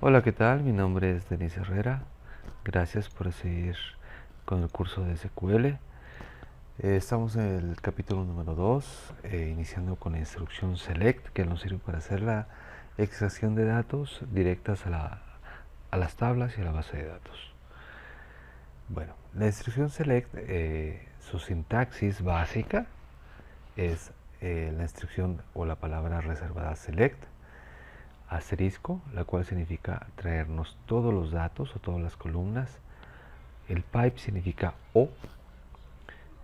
Hola, ¿qué tal? Mi nombre es Denis Herrera. Gracias por seguir con el curso de SQL. Estamos en el capítulo número 2, iniciando con la instrucción select, que nos sirve para hacer la extracción de datos directas a las tablas y a la base de datos. Bueno, la instrucción select, su sintaxis básica es la instrucción o la palabra reservada select, asterisco, la cual significa traernos todos los datos o todas las columnas. El pipe significa o.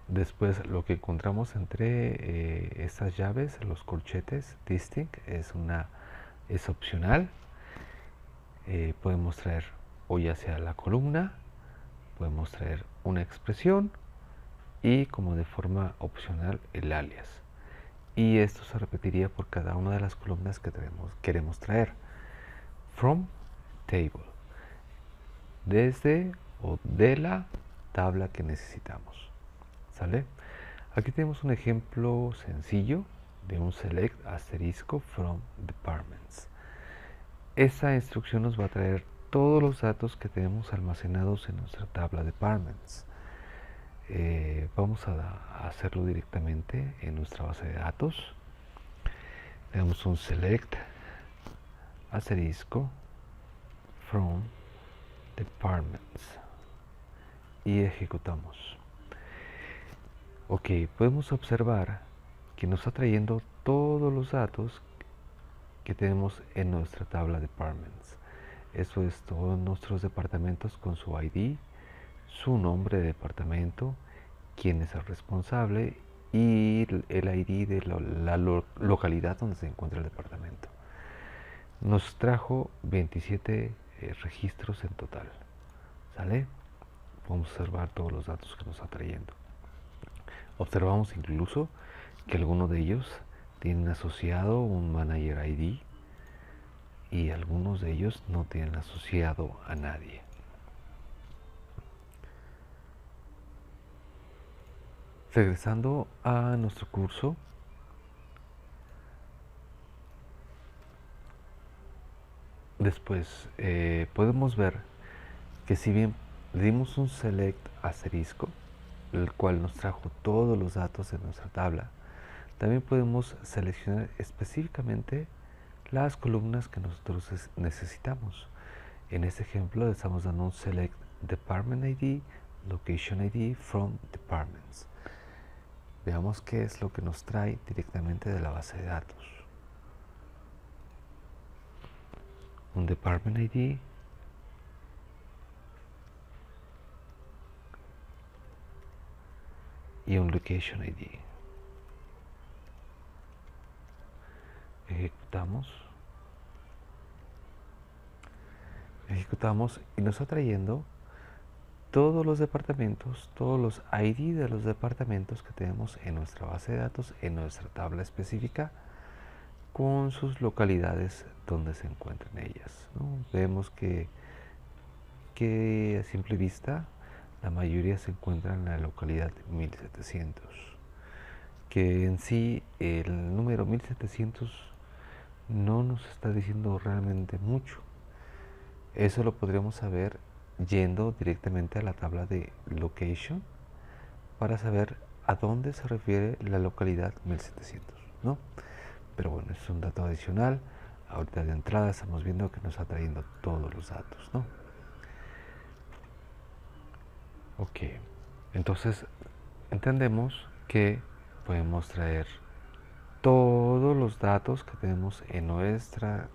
Después lo que encontramos entre estas llaves, los corchetes, distinct, es opcional. Podemos traer o ya sea la columna, podemos traer una expresión y como de forma opcional el alias. Y esto se repetiría por cada una de las columnas que queremos traer. From table, desde o de la tabla que necesitamos. ¿Sale? Aquí tenemos un ejemplo sencillo de un select asterisco from departments. Esta instrucción nos va a traer todos los datos que tenemos almacenados en nuestra tabla departments. Vamos a hacerlo directamente en nuestra base de datos. Le damos un select asterisco from departments y ejecutamos. Ok, podemos observar que nos está trayendo todos los datos que tenemos en nuestra tabla departments. Eso es todos nuestros departamentos con su ID, su nombre de departamento, quién es el responsable y el ID de la localidad donde se encuentra el departamento. Nos trajo 27 registros en total. ¿Sale? Podemos observar todos los datos que nos está trayendo. Observamos incluso que algunos de ellos tienen asociado un Manager ID y algunos de ellos no tienen asociado a nadie. Regresando a nuestro curso, después podemos ver que si bien le dimos un select asterisco, el cual nos trajo todos los datos de nuestra tabla, también podemos seleccionar específicamente las columnas que nosotros necesitamos. En este ejemplo le estamos dando un select department ID, location ID from departments. Veamos qué es lo que nos trae directamente de la base de datos. Un department ID, y un location ID. Ejecutamos y nos está trayendo todos los departamentos, todos los ID de los departamentos que tenemos en nuestra base de datos, en nuestra tabla específica, con sus localidades donde se encuentran ellas, ¿no? Vemos que a simple vista la mayoría se encuentran en la localidad 1700, que en sí el número 1700 no nos está diciendo realmente mucho. Eso lo podríamos saber yendo directamente a la tabla de location para saber a dónde se refiere la localidad 1700, ¿no? Pero bueno, es un dato adicional. Ahorita de entrada estamos viendo que nos está trayendo todos los datos, ¿no? Ok, entonces entendemos que podemos traer todos los datos que tenemos en nuestra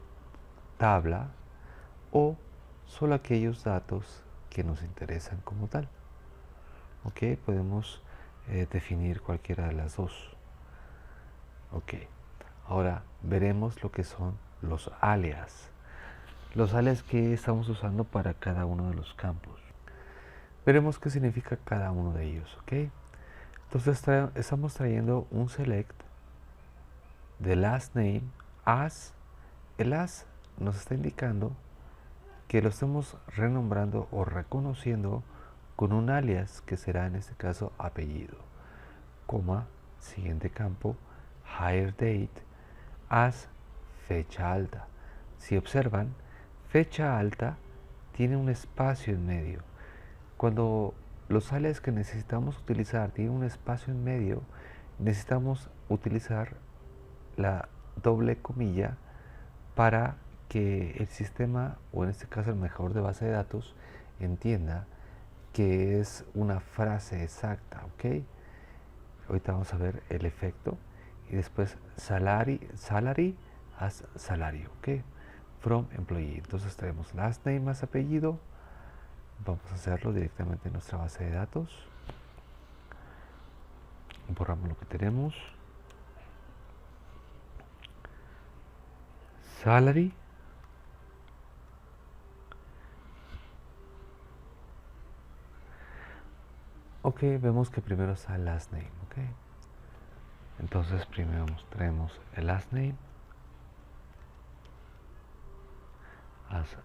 tabla o solo aquellos datos que nos interesan como tal. Ok, podemos definir cualquiera de las dos. Ok, ahora veremos lo que son los alias. Los alias que estamos usando para cada uno de los campos. Veremos qué significa cada uno de ellos. Ok, entonces estamos trayendo un select de last name as. El as nos está indicando que lo estamos renombrando o reconociendo con un alias que será en este caso apellido, coma, siguiente campo, hire date, as fecha alta. Si observan, fecha alta tiene un espacio en medio. Cuando los alias que necesitamos utilizar tienen un espacio en medio, necesitamos utilizar la doble comilla para que el sistema, o en este caso el manejador de base de datos, entienda que es una frase exacta, ¿ok? Ahorita vamos a ver el efecto. Y después salary as salario, ¿ok? From employee. Entonces traemos last name más apellido. Vamos a hacerlo directamente en nuestra base de datos. Borramos lo que tenemos. Salary. Ok, vemos que primero está el last name, ok. Entonces primero traemos el last name as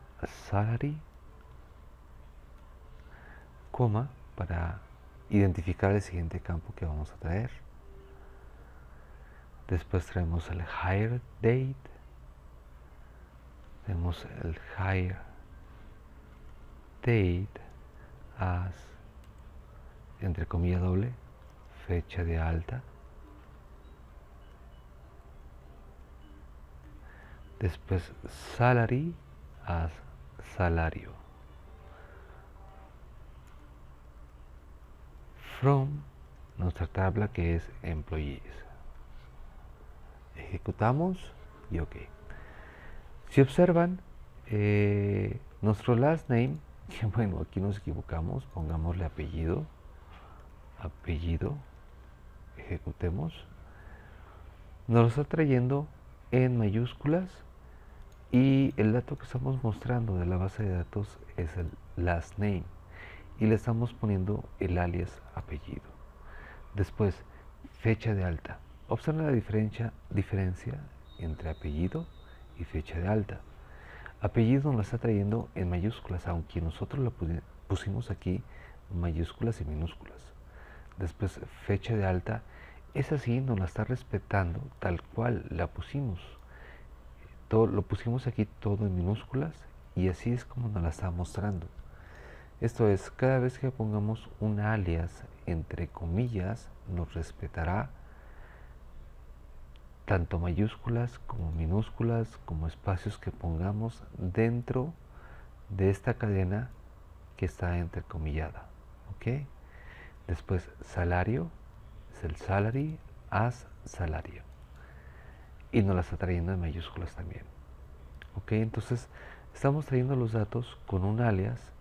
salary, coma, para identificar el siguiente campo que vamos a traer. Después traemos el hire date. Tenemos el hire date as, entre comillas doble, fecha de alta. Después salary as salario. From nuestra tabla que es employees. Ejecutamos y ok. Si observan, nuestro last name, que bueno, aquí nos equivocamos, pongámosle apellido, ejecutemos, nos lo está trayendo en mayúsculas y el dato que estamos mostrando de la base de datos es el last name y le estamos poniendo el alias apellido. Después, fecha de alta. Observa la diferencia entre apellido y fecha de alta. Apellido nos lo está trayendo en mayúsculas, aunque nosotros lo pusimos aquí mayúsculas y minúsculas. Después, fecha de alta, esa sí nos la está respetando tal cual la pusimos. Lo pusimos aquí todo en minúsculas y así es como nos la está mostrando. Esto es, cada vez que pongamos un alias entre comillas, nos respetará tanto mayúsculas como minúsculas, como espacios que pongamos dentro de esta cadena que está entrecomillada. ¿Ok? Después, salario, es el salary as salario. Y nos la está trayendo en mayúsculas también. ¿Ok? Entonces, estamos trayendo los datos con un alias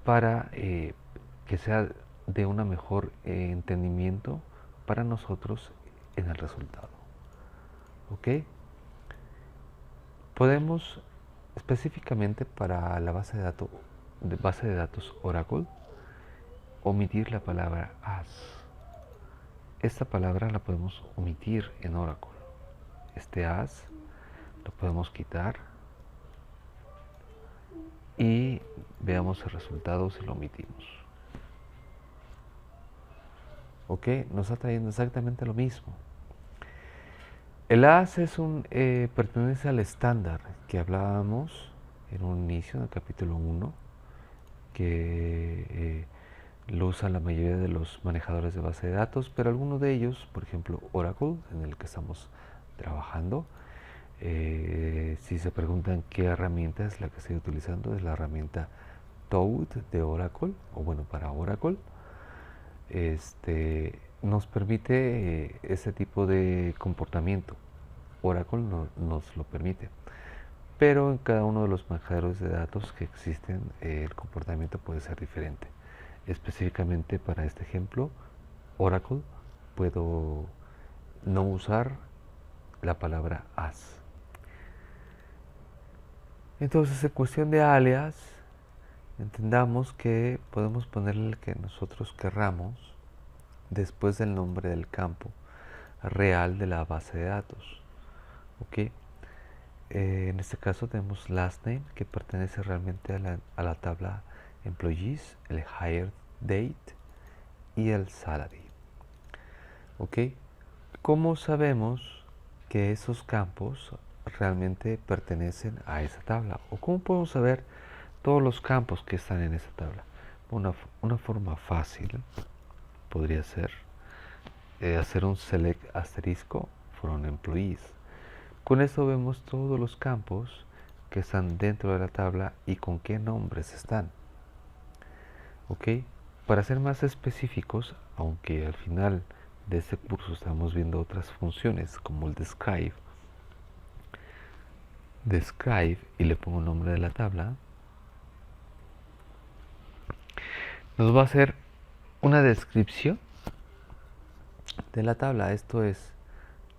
para que sea de un mejor entendimiento para nosotros en el resultado. ¿Ok? Podemos específicamente para la base de datos Oracle omitir la palabra as. Esta palabra la podemos omitir en Oracle. Este as lo podemos quitar y veamos el resultado si lo omitimos. Ok, nos está trayendo exactamente lo mismo. El as es pertenece al estándar que hablábamos en un inicio, en el capítulo 1, que lo usa la mayoría de los manejadores de base de datos, pero algunos de ellos, por ejemplo Oracle, en el que estamos trabajando, si se preguntan qué herramienta es la que estoy utilizando, es la herramienta Toad de Oracle, o bueno, para Oracle. Nos permite ese tipo de comportamiento. Oracle nos lo permite. Pero en cada uno de los manejadores de datos que existen, el comportamiento puede ser diferente. Específicamente para este ejemplo, Oracle, puedo no usar la palabra as. Entonces, en cuestión de alias, entendamos que podemos ponerle el que nosotros querramos después del nombre del campo real de la base de datos. ¿Ok? En este caso tenemos last name, que pertenece realmente a la tabla employees, el hire date y el salary. ¿Ok? ¿Cómo sabemos que esos campos realmente pertenecen a esa tabla? ¿O cómo podemos saber todos los campos que están en esa tabla? Una forma fácil podría ser hacer un select asterisco from employees. Con esto vemos todos los campos que están dentro de la tabla y con qué nombres están. ¿Ok? Para ser más específicos, aunque al final de este curso estamos viendo otras funciones como el describe y le pongo el nombre de la tabla, nos va a hacer una descripción de la tabla. Esto es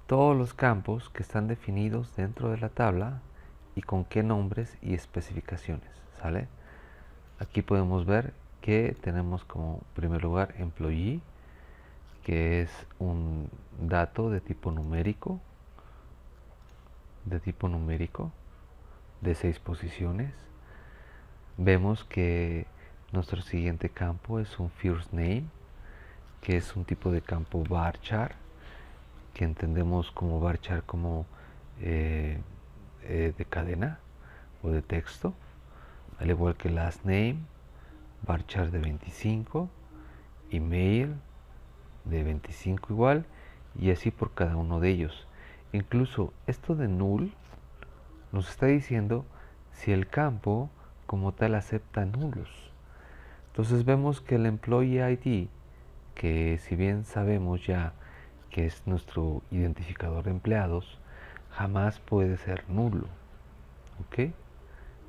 todos los campos que están definidos dentro de la tabla y con qué nombres y especificaciones, ¿sale? Aquí podemos ver que tenemos como primer lugar employee, que es un dato de tipo numérico, de 6 posiciones. Vemos que nuestro siguiente campo es un first name, que es un tipo de campo varchar, que entendemos como varchar como de cadena o de texto, al igual que last name, varchar de 25, email de 25 igual, y así por cada uno de ellos. Incluso esto de null nos está diciendo si el campo como tal acepta nulos. Entonces vemos que el employee ID, que si bien sabemos ya que es nuestro identificador de empleados, jamás puede ser nulo, ¿ok?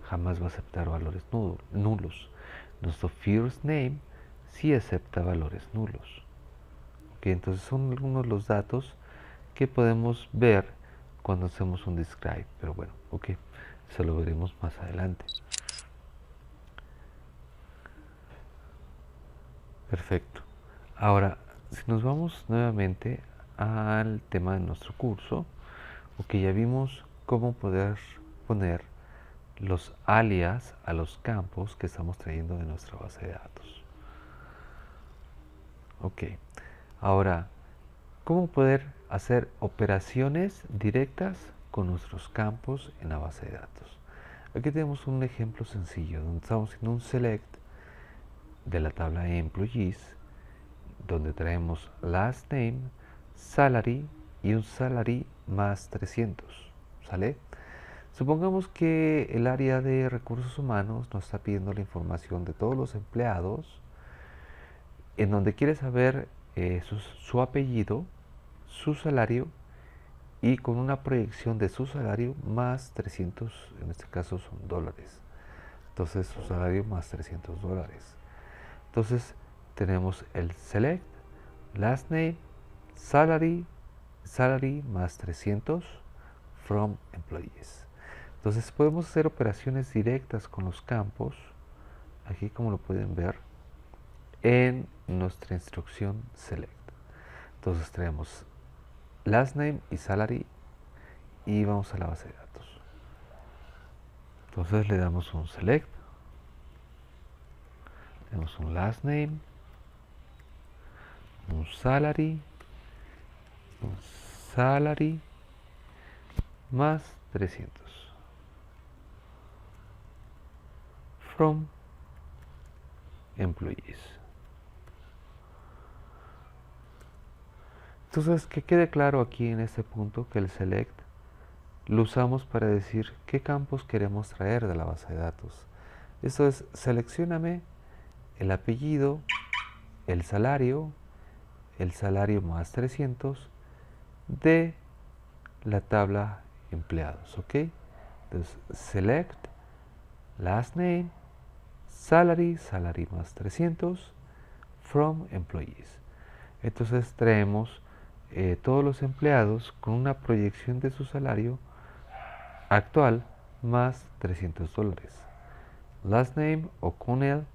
Jamás va a aceptar valores nulos. Nuestro first name sí acepta valores nulos, ¿ok? Entonces son algunos de los datos que podemos ver cuando hacemos un describe, pero bueno, ok, eso lo veremos más adelante. Perfecto. Ahora, si nos vamos nuevamente al tema de nuestro curso, ok, ya vimos cómo poder poner los alias a los campos que estamos trayendo de nuestra base de datos. Ok, ahora, ¿cómo poder hacer operaciones directas con nuestros campos en la base de datos? Aquí tenemos un ejemplo sencillo donde estamos haciendo un select de la tabla employees, donde traemos last name, salary y un salary más 300, ¿sale? Supongamos que el área de recursos humanos nos está pidiendo la información de todos los empleados, en donde quiere saber su apellido, su salario y con una proyección de su salario más 300, en este caso son dólares. Entonces su salario más 300 dólares. Entonces tenemos el select, last name, salary, salary más 300 from employees. Entonces podemos hacer operaciones directas con los campos, aquí como lo pueden ver, en nuestra instrucción select. Entonces traemos last name y salary y vamos a la base de datos. Entonces le damos un select, tenemos un last name, un salary más 300 from employees. Entonces, que quede claro aquí en este punto que el select lo usamos para decir qué campos queremos traer de la base de datos. Esto es, seleccióname el apellido, el salario más 300 de la tabla empleados, ¿ok? Entonces, select last name, salary más 300 from employees. Entonces traemos todos los empleados con una proyección de su salario actual más 300 dólares. Last name o con el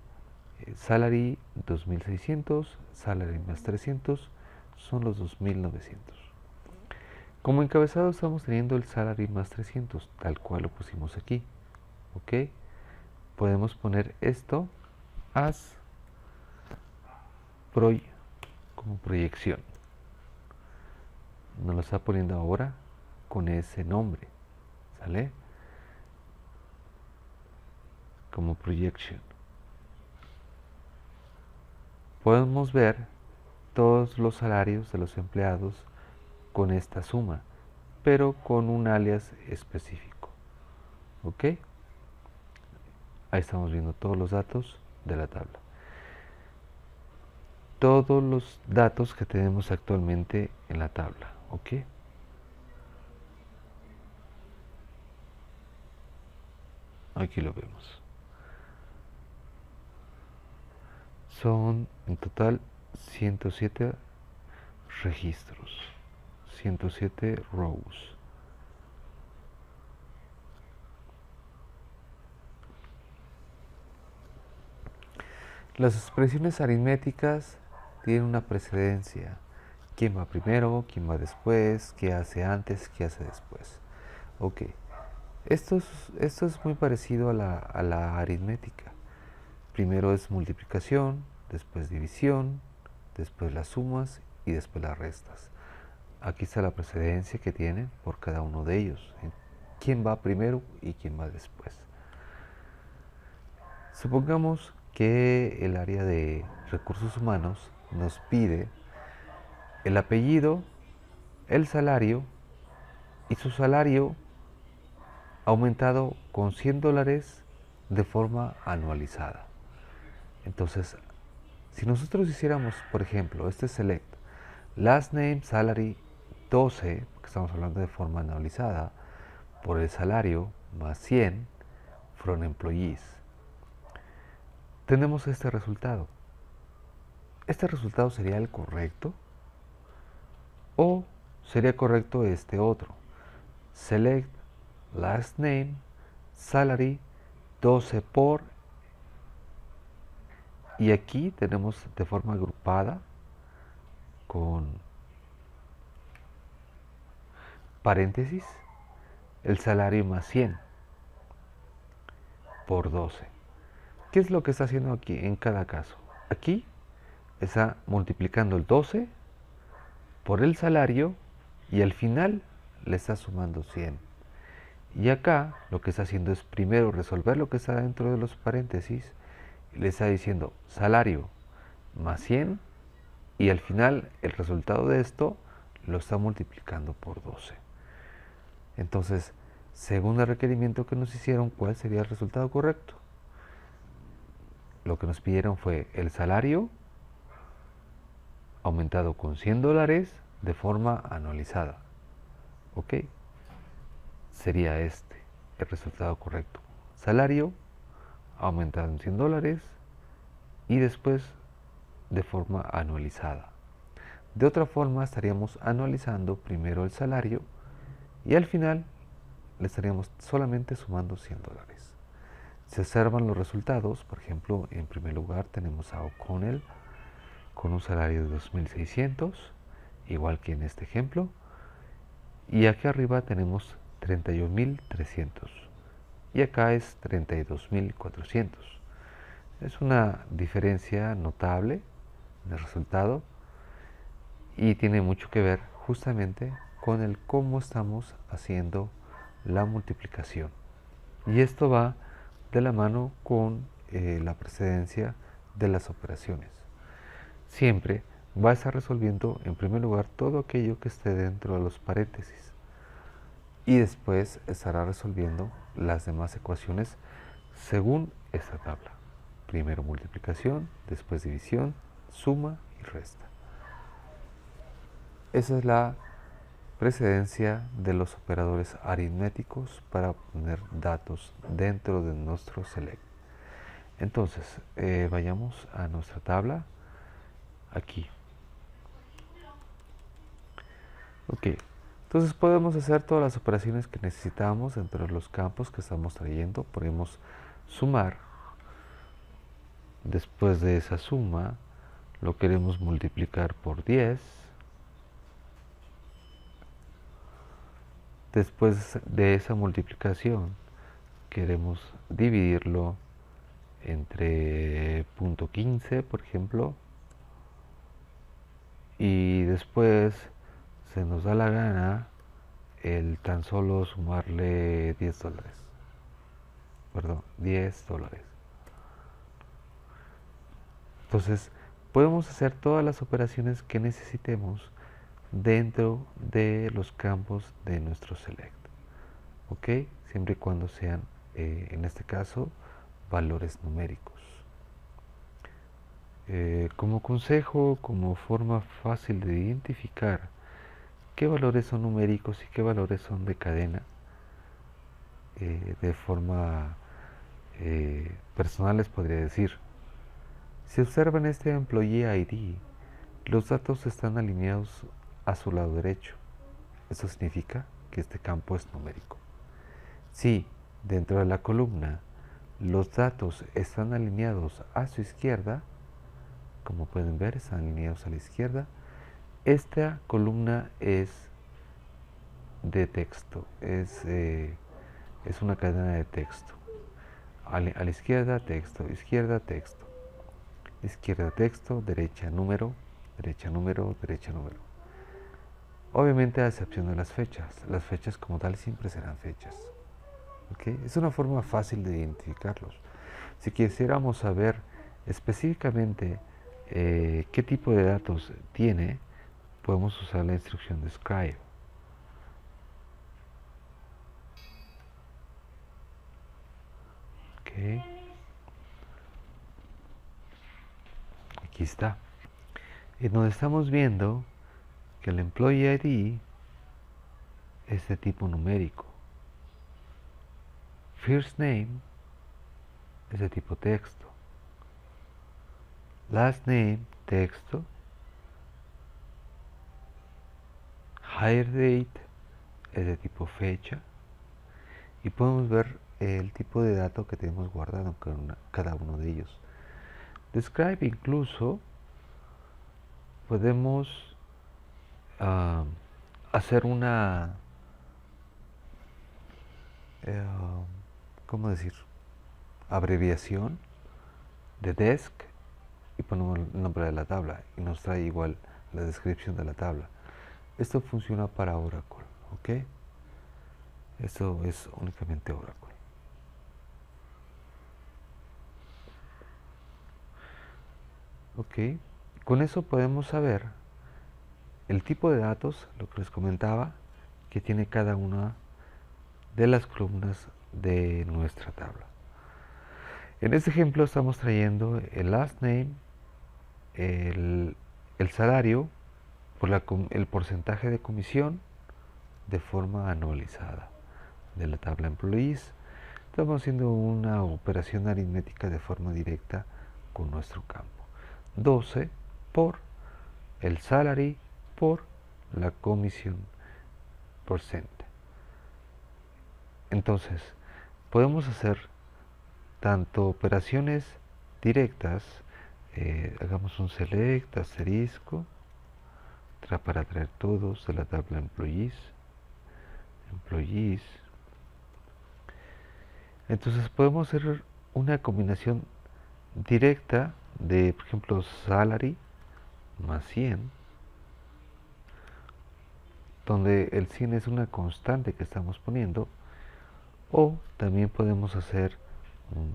salary 2600, salary más 300 son los 2900. Como encabezado estamos teniendo el salary más 300, tal cual lo pusimos aquí. ¿Ok? Podemos poner esto as como proyección. Nos lo está poniendo ahora con ese nombre. ¿sale? Como projection. Podemos ver todos los salarios de los empleados con esta suma, pero con un alias específico. ¿Ok? Ahí estamos viendo todos los datos de la tabla. Todos los datos que tenemos actualmente en la tabla. ¿Ok? Aquí lo vemos. Son en total 107 registros, 107 rows. Las expresiones aritméticas tienen una precedencia. ¿Quién va primero? ¿Quién va después? ¿Qué hace antes? ¿Qué hace después? Ok. Esto es muy parecido a la aritmética. Primero es multiplicación, después división, después las sumas y después las restas. Aquí está la precedencia que tiene por cada uno de ellos. ¿Quién va primero y quién va después? Supongamos que el área de recursos humanos nos pide el apellido, el salario y su salario aumentado con $100 de forma anualizada. Entonces, si nosotros hiciéramos, por ejemplo, este select, last name, salary 12, porque estamos hablando de forma anualizada, por el salario más 100 from employees, tenemos este resultado. ¿Este resultado sería el correcto? ¿O sería correcto este otro? Select last name, salary 12 por, y aquí tenemos de forma agrupada con paréntesis el salario más 100 por 12. ¿Qué es lo que está haciendo aquí en cada caso? Aquí está multiplicando el 12 por el salario y al final le está sumando 100. Y acá lo que está haciendo es primero resolver lo que está dentro de los paréntesis y le está diciendo salario más 100 y al final el resultado de esto lo está multiplicando por 12. Entonces, según el requerimiento que nos hicieron, ¿cuál sería el resultado correcto? Lo que nos pidieron fue el salario aumentado con $100 de forma anualizada. ¿Ok? Sería este el resultado correcto. Salario aumentado en $100 y después de forma anualizada. De otra forma estaríamos anualizando primero el salario y al final le estaríamos solamente sumando $100. Se observan los resultados, por ejemplo, en primer lugar tenemos a O'Connell con un salario de 2.600, igual que en este ejemplo, y aquí arriba tenemos 31.300 y acá es 32.400. Es una diferencia notable de resultado y tiene mucho que ver justamente con el cómo estamos haciendo la multiplicación. Y esto va de la mano con la precedencia de las operaciones. Siempre va a estar resolviendo en primer lugar todo aquello que esté dentro de los paréntesis y después estará resolviendo las demás ecuaciones según esta tabla. Primero multiplicación, después división, suma y resta. Esa es la precedencia de los operadores aritméticos para poner datos dentro de nuestro select. Entonces, vayamos a nuestra tabla aquí. Ok, entonces podemos hacer todas las operaciones que necesitamos dentro de los campos que estamos trayendo. Podemos sumar. Después de esa suma, lo queremos multiplicar por 10. Después de esa multiplicación, queremos dividirlo entre .15, por ejemplo, y después se nos da la gana el tan solo sumarle $10. Perdón, $10. Entonces, podemos hacer todas las operaciones que necesitemos dentro de los campos de nuestro select. ¿Ok? Siempre y cuando sean, en este caso, valores numéricos. Como consejo, como forma fácil de identificar qué valores son numéricos y qué valores son de cadena, de forma personal les podría decir, si observan este Employee ID, los datos están alineados a su lado derecho. Eso significa que este campo es numérico. Si dentro de la columna los datos están alineados a su izquierda, como pueden ver, están alineados a la izquierda, esta columna es de texto, es una cadena de texto. A la izquierda, texto, izquierda, texto. Izquierda, texto, derecha, número, derecha, número, derecha, número. Obviamente a excepción de las fechas como tal siempre serán fechas. ¿Okay? Es una forma fácil de identificarlos. Si quisiéramos saber específicamente qué tipo de datos tiene, podemos usar la instrucción describe. Okay. Aquí está. En donde estamos viendo que el Employee ID es de tipo numérico. First name es de tipo texto. Last name, texto. Hire date es de tipo fecha. Y podemos ver el tipo de dato que tenemos guardado en cada uno de ellos. Describe incluso podemos hacer una ¿cómo decir? Abreviación de desk y ponemos el nombre de la tabla y nos trae igual la descripción de la tabla. Esto funciona para Oracle, ¿ok? Esto es únicamente Oracle. Ok, con eso podemos saber el tipo de datos, lo que les comentaba, que tiene cada una de las columnas de nuestra tabla. En este ejemplo estamos trayendo el last name, el salario, por el porcentaje de comisión de forma anualizada de la tabla employees. Estamos haciendo una operación aritmética de forma directa con nuestro campo. 12 por el salary por la comisión %. Entonces, podemos hacer tanto operaciones directas, hagamos un select, asterisco, para traer todos de la tabla employees. Entonces podemos hacer una combinación directa de, por ejemplo, salary más 100, donde el 100 es una constante que estamos poniendo, o también podemos hacer un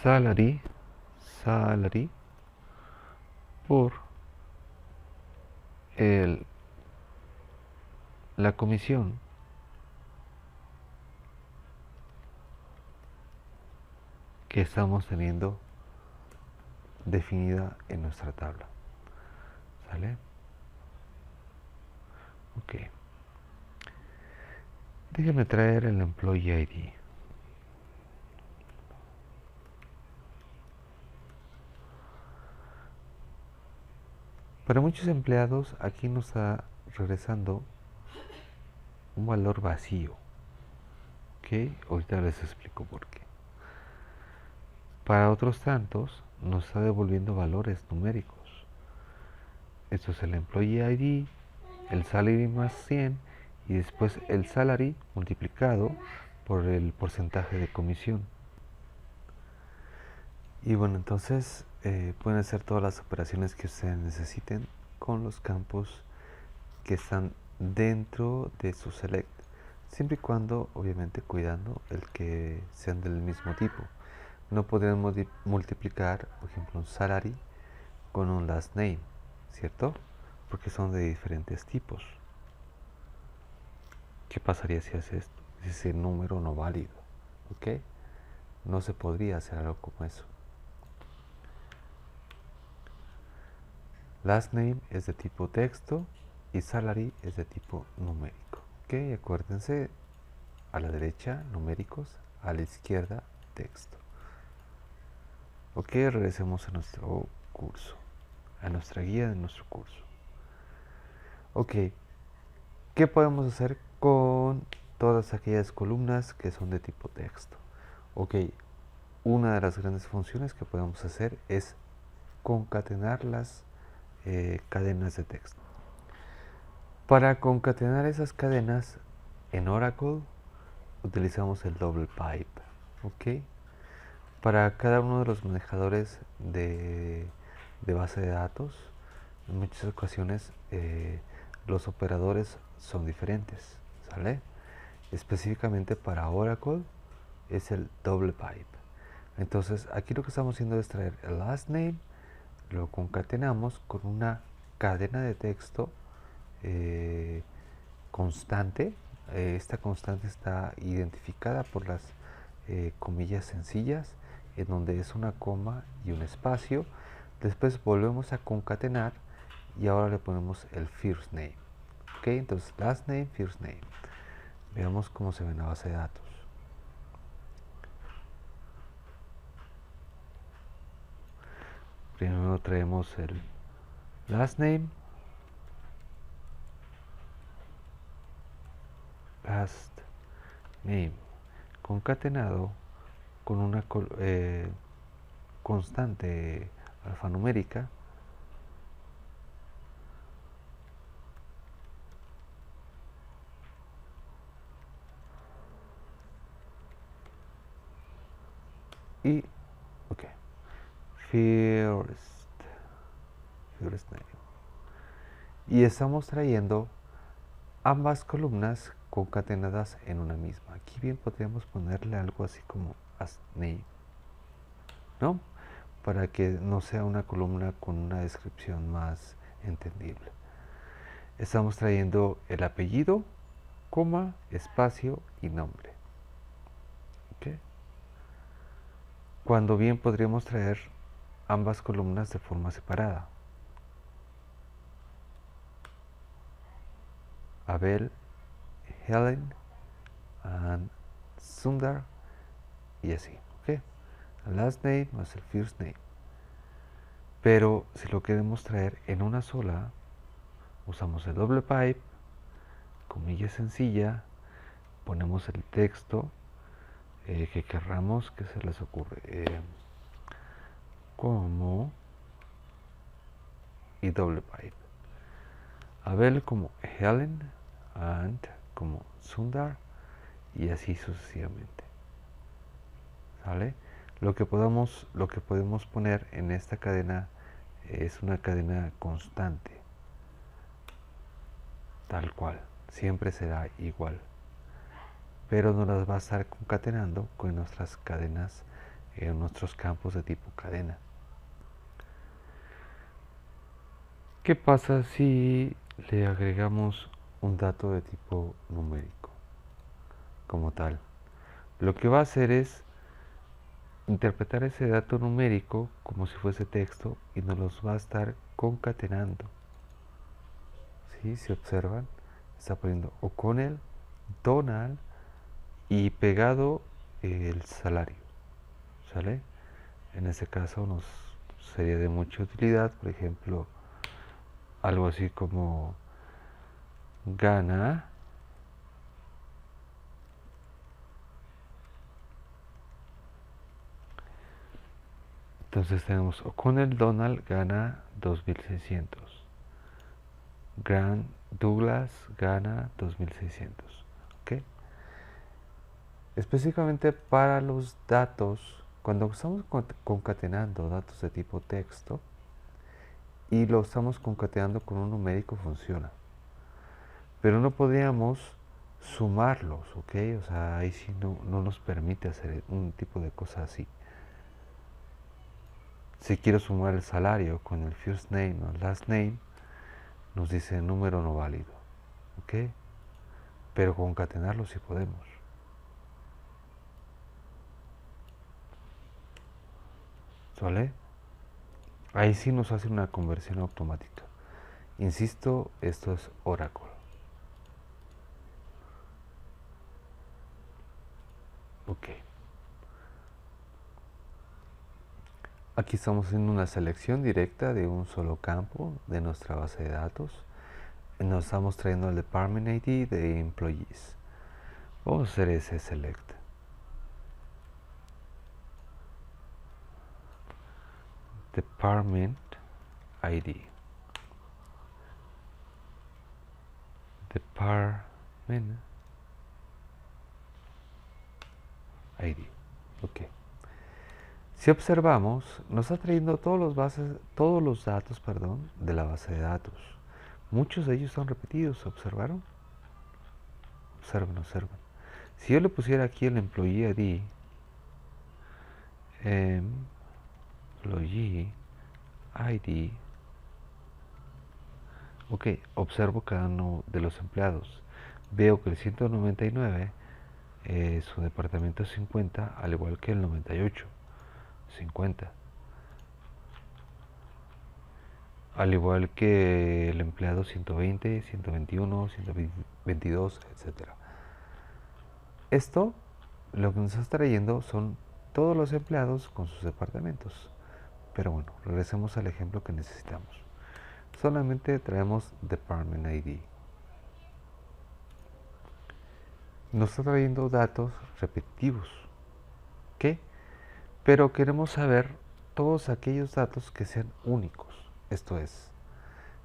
salary por la comisión que estamos teniendo definida en nuestra tabla. ¿Sale? Ok. Déjenme traer el Employee ID. Para muchos empleados aquí nos está regresando un valor vacío. ¿Ok? Ahorita les explico por qué. Para otros tantos nos está devolviendo valores numéricos. Esto es el Employee ID, el salary más 100 y después el salary multiplicado por el porcentaje de comisión. Y bueno, entonces pueden hacer todas las operaciones que ustedes necesiten con los campos que están dentro de su select, siempre y cuando obviamente cuidando el que sean del mismo tipo. No podemos multiplicar, por ejemplo, un salary con un last name, ¿cierto? Porque son de diferentes tipos. ¿Qué pasaría si hace esto? Si ese número no válido, ¿ok? No se podría hacer algo como eso. Last name es de tipo texto y salary es de tipo numérico. Ok, acuérdense, a la derecha numéricos, a la izquierda texto. Ok, regresemos a nuestro curso, a nuestra guía de nuestro curso. Ok, ¿qué podemos hacer con todas aquellas columnas que son de tipo texto? Ok, una de las grandes funciones que podemos hacer es concatenar las cadenas de texto. Para concatenar esas cadenas en Oracle utilizamos el double pipe, ¿ok? Para cada uno de los manejadores de base de datos, en muchas ocasiones los operadores son diferentes, ¿sale? Específicamente para Oracle es el double pipe. Entonces aquí lo que estamos haciendo es traer el last name, lo concatenamos con una cadena de texto constante. Esta constante está identificada por las comillas sencillas, en donde es una coma y un espacio. Después volvemos a concatenar y ahora le ponemos el first name. Ok, entonces last name, first name. Veamos cómo se ve en la base de datos. Primero traemos el last name, concatenado con una constante alfanumérica y ok, first name, y estamos trayendo ambas columnas concatenadas en una misma. Aquí bien podríamos ponerle algo así como as name, ¿no? Para que no sea una columna con una descripción más entendible. Estamos trayendo el apellido, coma, espacio y nombre. ¿Okay? Cuando bien podríamos traer ambas columnas de forma separada. Abel, Helen, and Sundar, y así. ¿Okay? El last name más el first name. Pero si lo queremos traer en una sola, usamos el doble pipe, comilla sencilla, ponemos el texto que querramos que se les ocurre, como, y doble pipe. Abel como Helen, and como Sundar, y así sucesivamente. ¿Sale? Lo que podemos poner en esta cadena es una cadena constante, tal cual, siempre será igual, pero nos las va a estar concatenando con nuestras cadenas, nuestros campos de tipo cadena. ¿Qué pasa si le agregamos un dato de tipo numérico como tal? Lo que va a hacer es interpretar ese dato numérico como si fuese texto y nos los va a estar concatenando. ¿Sí? Si observan, está poniendo O'Connell, Donald y pegado el salario. ¿Sale? En ese caso nos sería de mucha utilidad, por ejemplo, algo así como gana entonces tenemos O'Connell Donald gana 2600, Grant Douglas gana 2600. ¿Ok? Específicamente para los datos Cuando estamos concatenando datos de tipo texto y lo estamos concatenando con un numérico funciona. Pero no podríamos sumarlos, ¿ok? O sea, ahí sí no nos permite hacer un tipo de cosa así. Si quiero sumar el salario con el first name o last name, nos dice número no válido, ¿ok? Pero concatenarlo sí podemos. ¿Vale? Ahí sí nos hace una conversión automática. Insisto, esto es Oracle. Ok. Aquí estamos haciendo una selección directa de un solo campo de nuestra base de datos. Nos estamos trayendo el Department ID de Employees. Vamos a hacer ese select. Department ID. Department ID. Ok. Si observamos, nos está trayendo todos los datos, de la base de datos. Muchos de ellos son repetidos, ¿observaron? Observen. Si yo le pusiera aquí el Employee ID, Employee ID, ok, observo cada uno de los empleados. Veo que el 199, su departamento es 50, al igual que el 98, 50. Al igual que el empleado 120, 121, 122, etc. Esto lo que nos está trayendo son todos los empleados con sus departamentos. Pero bueno, regresemos al ejemplo que necesitamos. Solamente traemos Department ID. Nos está trayendo datos repetitivos. ¿Qué? Pero queremos saber todos aquellos datos que sean únicos. Esto es,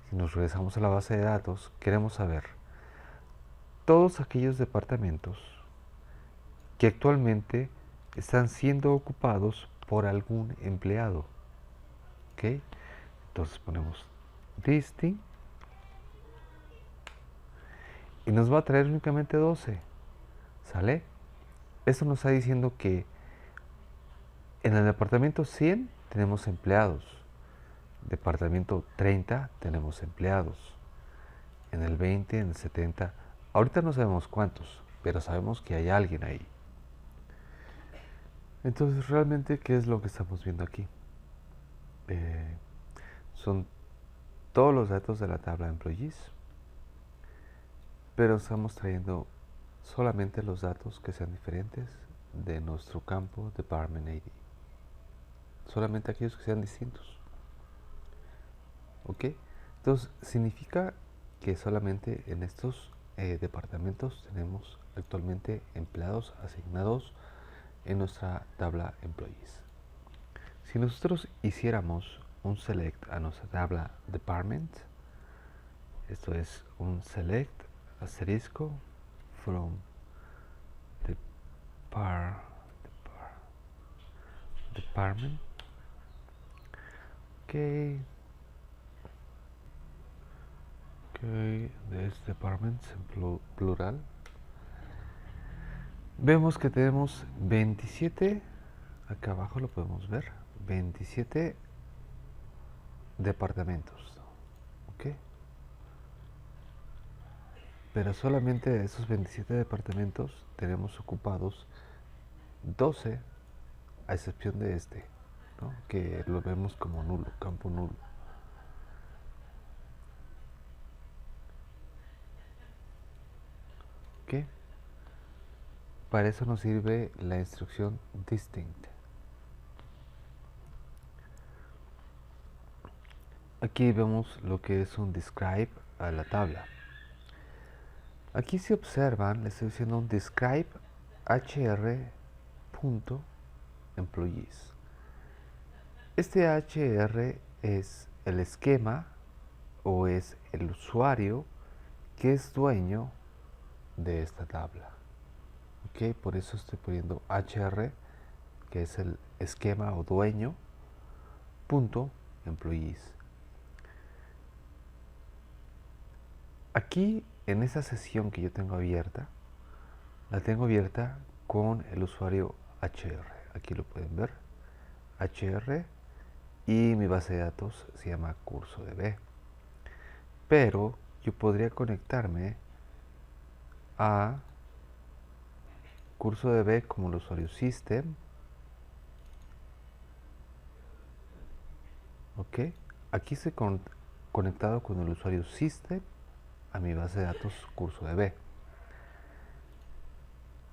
si nos regresamos a la base de datos, queremos saber todos aquellos departamentos que actualmente están siendo ocupados por algún empleado. ¿Ok? Entonces ponemos distinct y nos va a traer únicamente 12. ¿Sale? Esto nos está diciendo que en el departamento 100 tenemos empleados. Departamento 30 tenemos empleados. En el 20, en el 70, ahorita no sabemos cuántos, pero sabemos que hay alguien ahí. Entonces, realmente, ¿qué es lo que estamos viendo aquí? Son todos los datos de la tabla Employees, pero estamos trayendo solamente los datos que sean diferentes de nuestro campo Department ID. Solamente aquellos que sean distintos. ¿Ok? Entonces, significa que solamente en estos departamentos tenemos actualmente empleados asignados en nuestra tabla Employees. Si nosotros hiciéramos un select a nuestra tabla Department, esto es un select asterisco from department, ok, de este department en plural, vemos que tenemos 27, acá abajo lo podemos ver, 27 departamentos, ok, pero solamente de esos 27 departamentos tenemos ocupados 12, a excepción de este, ¿no? Que lo vemos como nulo, campo nulo. ¿Qué? Para eso nos sirve la instrucción distinct. Aquí vemos lo que es un describe a la tabla. Aquí si observan, le estoy diciendo un describe hr.employees. Este hr es el esquema o es el usuario que es dueño de esta tabla. Ok, por eso estoy poniendo hr, que es esquema o dueño punto employees. Aquí en esa sesión que yo tengo abierta, la tengo abierta con el usuario HR. Aquí lo pueden ver, HR, y mi base de datos se llama CursoDB. Pero yo podría conectarme a CursoDB como el usuario system. Ok, aquí estoy conectado con el usuario system a mi base de datos CursoDB.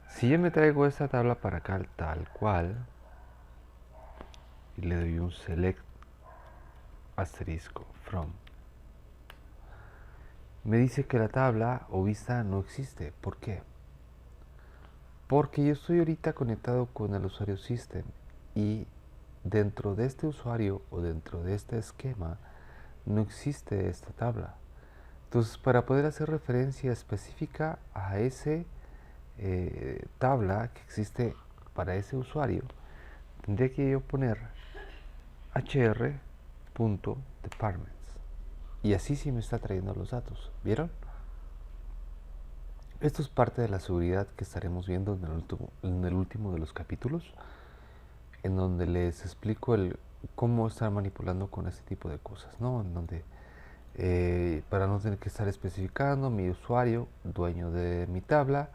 Si yo me traigo esta tabla para acá tal cual y le doy un select asterisco from, me dice que la tabla o vista no existe. ¿Por qué? Porque yo estoy ahorita conectado con el usuario system y dentro de este usuario o dentro de este esquema no existe esta tabla. Entonces, para poder hacer referencia específica a ese tabla que existe para ese usuario, tendría que yo poner hr.departments y así sí me está trayendo los datos. ¿Vieron? Esto es parte de la seguridad que estaremos viendo en el último de los capítulos, en donde les explico cómo estar manipulando con este tipo de cosas, ¿no? En donde para no tener que estar especificando mi usuario, dueño de mi tabla,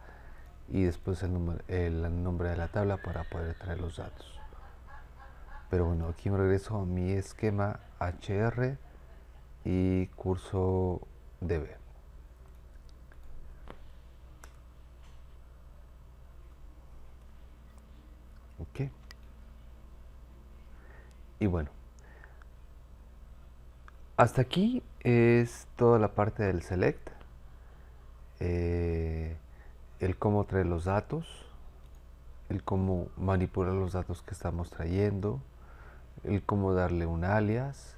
y después el nombre de la tabla para poder traer los datos. Pero bueno, aquí me regreso a mi esquema HR y curso DB. Ok. Y bueno, hasta aquí es toda la parte del select, el cómo traer los datos, el cómo manipular los datos que estamos trayendo, el cómo darle un alias,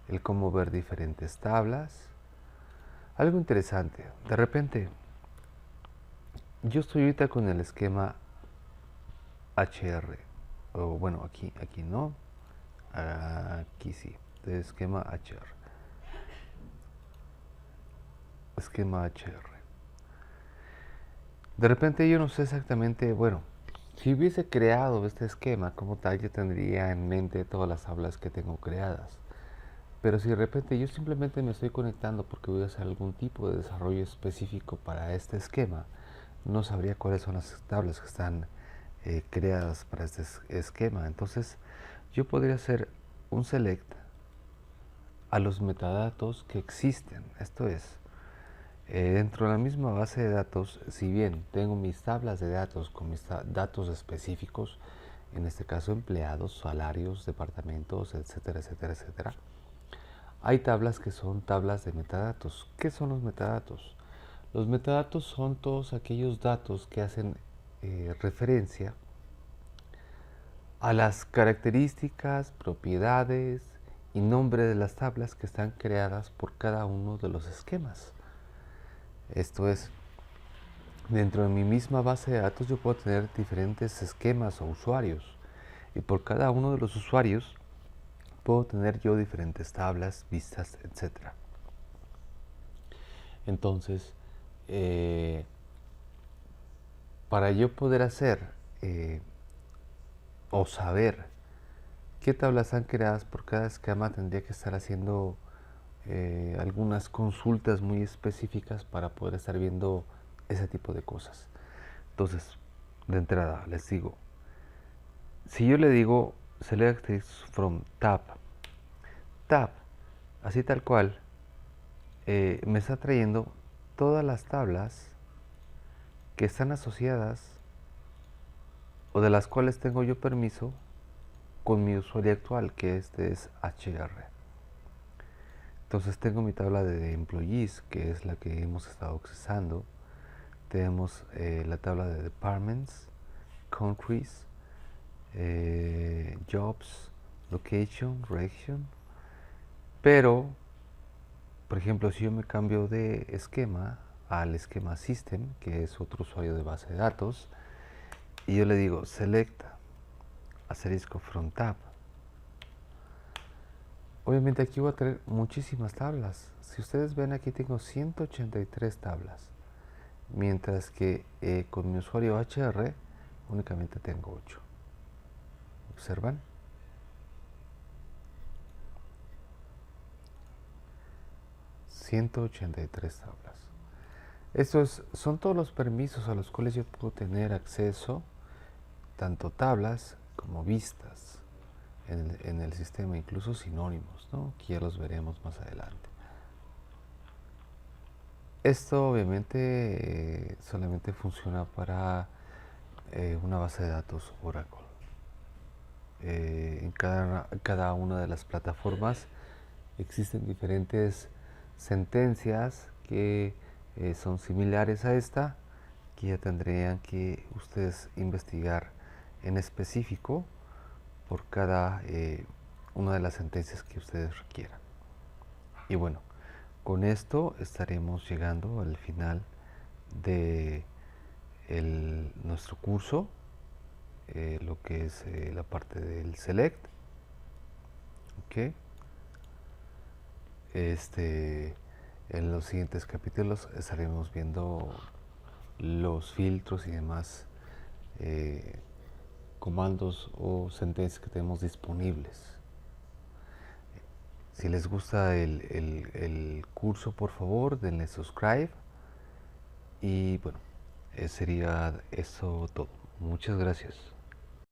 el cómo ver diferentes tablas. Algo interesante, de repente, yo estoy ahorita con el esquema HR, o bueno, aquí no, aquí sí, de esquema HR. Esquema HR. De repente yo no sé exactamente, bueno, si hubiese creado este esquema como tal, yo tendría en mente todas las tablas que tengo creadas. Pero si de repente yo simplemente me estoy conectando porque voy a hacer algún tipo de desarrollo específico para este esquema, no sabría cuáles son las tablas que están creadas para este esquema. Entonces yo podría hacer un select a los metadatos que existen. Esto es, dentro de la misma base de datos, si bien tengo mis tablas de datos con mis datos específicos, en este caso empleados, salarios, departamentos, etcétera, etcétera, etcétera, hay tablas que son tablas de metadatos. ¿Qué son los metadatos? Los metadatos son todos aquellos datos que hacen referencia a las características, propiedades y nombre de las tablas que están creadas por cada uno de los esquemas. Esto es, dentro de mi misma base de datos yo puedo tener diferentes esquemas o usuarios y por cada uno de los usuarios puedo tener yo diferentes tablas, vistas, etc. Entonces, para yo poder hacer o saber qué tablas están creadas por cada esquema, tendría que estar haciendo algunas consultas muy específicas para poder estar viendo ese tipo de cosas. Entonces, de entrada, les digo, si yo le digo select from tab, así tal cual, me está trayendo todas las tablas que están asociadas o de las cuales tengo yo permiso con mi usuario actual, que este es HR. Entonces tengo mi tabla de employees, que es la que hemos estado accesando. Tenemos la tabla de departments, countries, jobs, location, region. Pero, por ejemplo, si yo me cambio de esquema al esquema system, que es otro usuario de base de datos, y yo le digo select asterisco from tab. Obviamente aquí voy a tener muchísimas tablas. Si ustedes ven, aquí tengo 183 tablas, mientras que con mi usuario HR únicamente tengo 8. ¿Observan? $183 tablas. Estos son todos los permisos a los cuales yo puedo tener acceso, tanto tablas como vistas en el sistema, incluso sinónimos, ¿no? Que ya los veremos más adelante. Esto obviamente solamente funciona para una base de datos Oracle. En cada una de las plataformas existen diferentes sentencias que son similares a esta, que ya tendrían que ustedes investigar en específico por cada una de las sentencias que ustedes requieran. Y bueno, con esto estaremos llegando al final de nuestro curso, lo que es la parte del select. ¿Ok? En los siguientes capítulos estaremos viendo los filtros y demás comandos o sentencias que tenemos disponibles. Si les gusta el curso, por favor, denle subscribe. Y bueno, sería eso todo. Muchas gracias.